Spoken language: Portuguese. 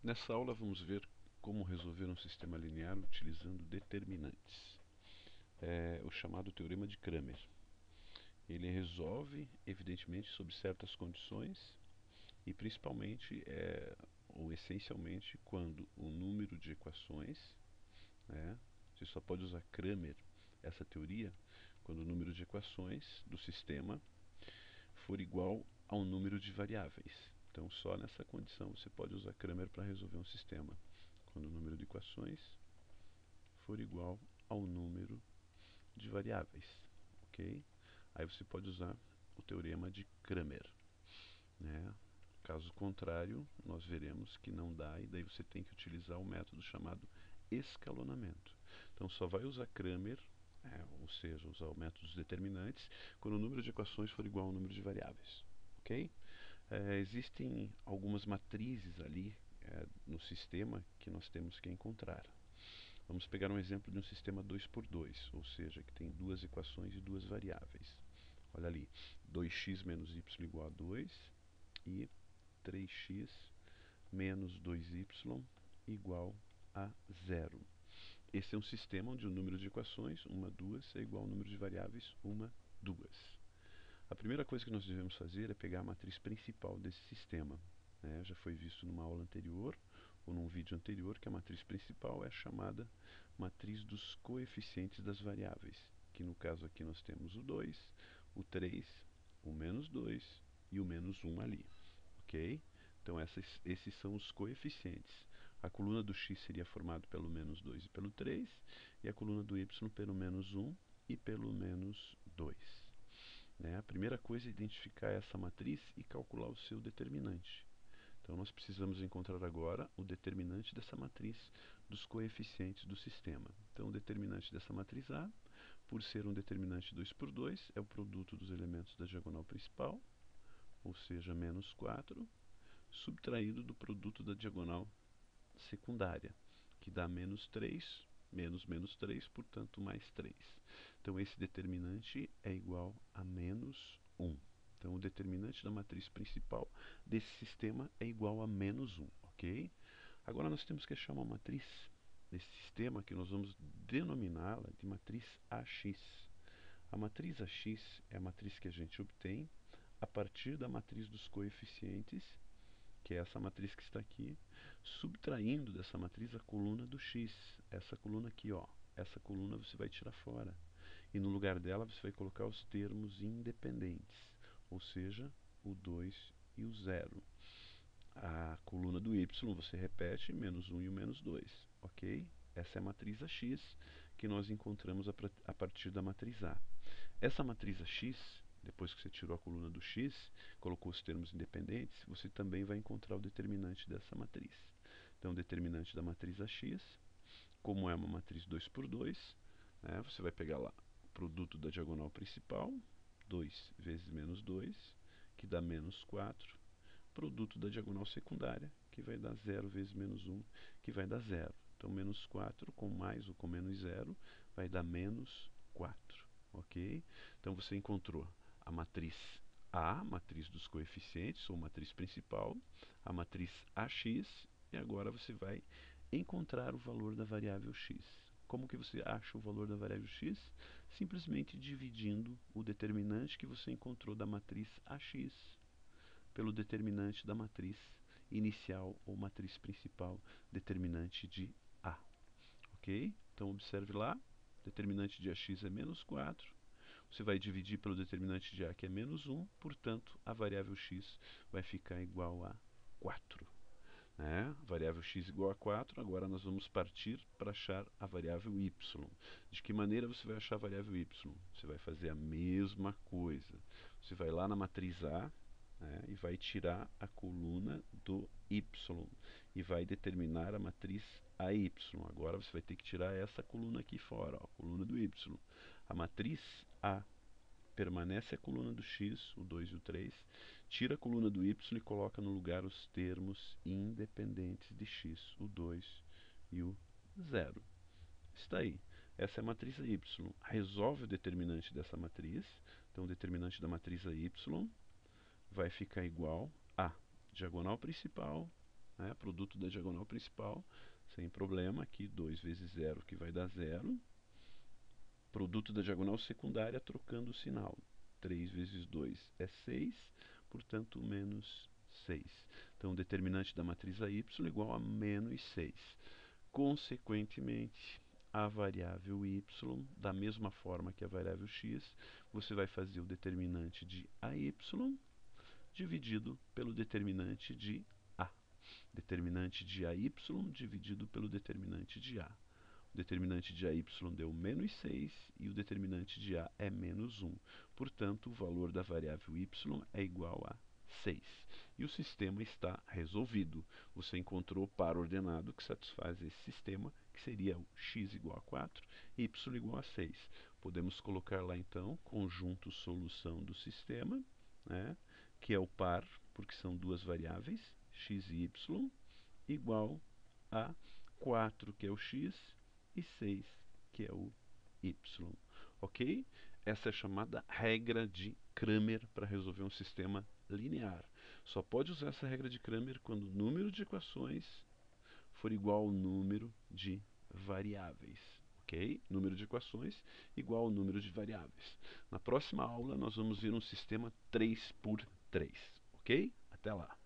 Nessa aula vamos ver como resolver um sistema linear utilizando determinantes. É o chamado teorema de Cramer. Ele resolve, evidentemente, sob certas condições e principalmente, ou essencialmente, quando o número de equações, você só pode usar Cramer, essa teoria, quando o número de equações do sistema for igual ao número de variáveis. Então, só nessa condição você pode usar Cramer para resolver um sistema, quando o número de equações for igual ao número de variáveis, ok? Aí você pode usar o teorema de Cramer, né? Caso contrário, nós veremos que não dá e daí você tem que utilizar o método chamado escalonamento. Então só vai usar Cramer, ou seja, usar o método dos determinantes, quando o número de equações for igual ao número de variáveis, ok? Existem algumas matrizes ali no sistema que nós temos que encontrar. Vamos pegar um exemplo de um sistema 2 por 2, ou seja, que tem duas equações e duas variáveis. Olha ali, 2x menos y igual a 2 e 3x menos 2y igual a 0. Esse é um sistema onde o número de equações, 1, 2, é igual ao número de variáveis, 1, 2. A primeira coisa que nós devemos fazer é pegar a matriz principal desse sistema. Já foi visto numa aula anterior, ou num vídeo anterior, que a matriz principal é a chamada matriz dos coeficientes das variáveis, que no caso aqui nós temos o 2, o 3, o menos 2 e o menos 1 ali, ok? Então esses são os coeficientes. A coluna do x seria formada pelo menos 2 e pelo 3, e a coluna do y pelo menos 1 e pelo menos 2. A primeira coisa é identificar essa matriz e calcular o seu determinante. Então nós precisamos encontrar agora o determinante dessa matriz dos coeficientes do sistema. Então o determinante dessa matriz A, por ser um determinante 2 por 2, é o produto dos elementos da diagonal principal, ou seja, menos 4, subtraído do produto da diagonal secundária, que dá menos 3, menos menos 3, portanto mais 3. Então esse determinante é igual a menos 1. Então o determinante da matriz principal desse sistema é igual a menos 1, ok? Agora nós temos que achar uma matriz desse sistema que nós vamos denominá-la de matriz AX. A matriz AX é a matriz que a gente obtém a partir da matriz dos coeficientes, que é essa matriz que está aqui, subtraindo dessa matriz a coluna do x. Essa coluna aqui, ó. Essa coluna você vai tirar fora. E no lugar dela você vai colocar os termos independentes, ou seja, o 2 e o 0. A coluna do y você repete, menos 1 e o menos 2, ok? Essa é a matriz AX que nós encontramos a partir da matriz A. Essa matriz AX, depois que você tirou a coluna do x, colocou os termos independentes, você também vai encontrar o determinante dessa matriz. Então, o determinante da matriz AX, como é uma matriz 2 por 2, você vai pegar lá o produto da diagonal principal, 2 vezes menos 2, que dá menos 4, produto da diagonal secundária, que vai dar 0 vezes menos 1, que vai dar 0. Então, menos 4 com mais ou com menos 0 vai dar menos 4. Ok? Então, você encontrou a matriz A, matriz dos coeficientes, ou matriz principal, a matriz AX, e agora você vai encontrar o valor da variável x. Como que você acha o valor da variável x? Simplesmente dividindo o determinante que você encontrou da matriz AX pelo determinante da matriz inicial ou matriz principal, determinante de A. Ok? Então observe lá, determinante de AX é menos 4. Você vai dividir pelo determinante de A, que é menos 1, portanto, a variável x vai ficar igual a 4. Variável x igual a 4, agora nós vamos partir para achar a variável y. De que maneira você vai achar a variável y? Você vai fazer a mesma coisa. Você vai lá na matriz A, e vai tirar a coluna do y e vai determinar a matriz AY. Agora você vai ter que tirar essa coluna aqui fora, ó, a coluna do y. A matriz A permanece a coluna do x, o 2 e o 3, tira a coluna do y e coloca no lugar os termos independentes de x, o 2 e o 0. Está aí. Essa é a matriz AY. Resolve o determinante dessa matriz. Então, o determinante da matriz AY vai ficar igual a diagonal principal né? Produto da diagonal principal, sem problema, aqui 2 vezes 0 que vai dar 0. Produto da diagonal secundária trocando o sinal. 3 vezes 2 é 6, portanto menos 6. Então o determinante da matriz AY é igual a menos 6. Consequentemente, a variável y, da mesma forma que a variável x, você vai fazer o determinante de AY dividido pelo determinante de A. Determinante de AY dividido pelo determinante de A. O determinante de AY deu menos 6 e o determinante de A é menos 1. Portanto, o valor da variável y é igual a 6. E o sistema está resolvido. Você encontrou o par ordenado que satisfaz esse sistema, que seria o x igual a 4, y igual a 6. Podemos colocar lá então conjunto solução do sistema, né, que é o par, porque são duas variáveis, x e y, igual a 4, que é o x, e 6, que é o y. Ok? Essa é a chamada regra de Cramer para resolver um sistema linear. Só pode usar essa regra de Cramer quando o número de equações for igual ao número de variáveis. Ok? Número de equações igual ao número de variáveis. Na próxima aula nós vamos ver um sistema 3 por 3. Ok? Até lá!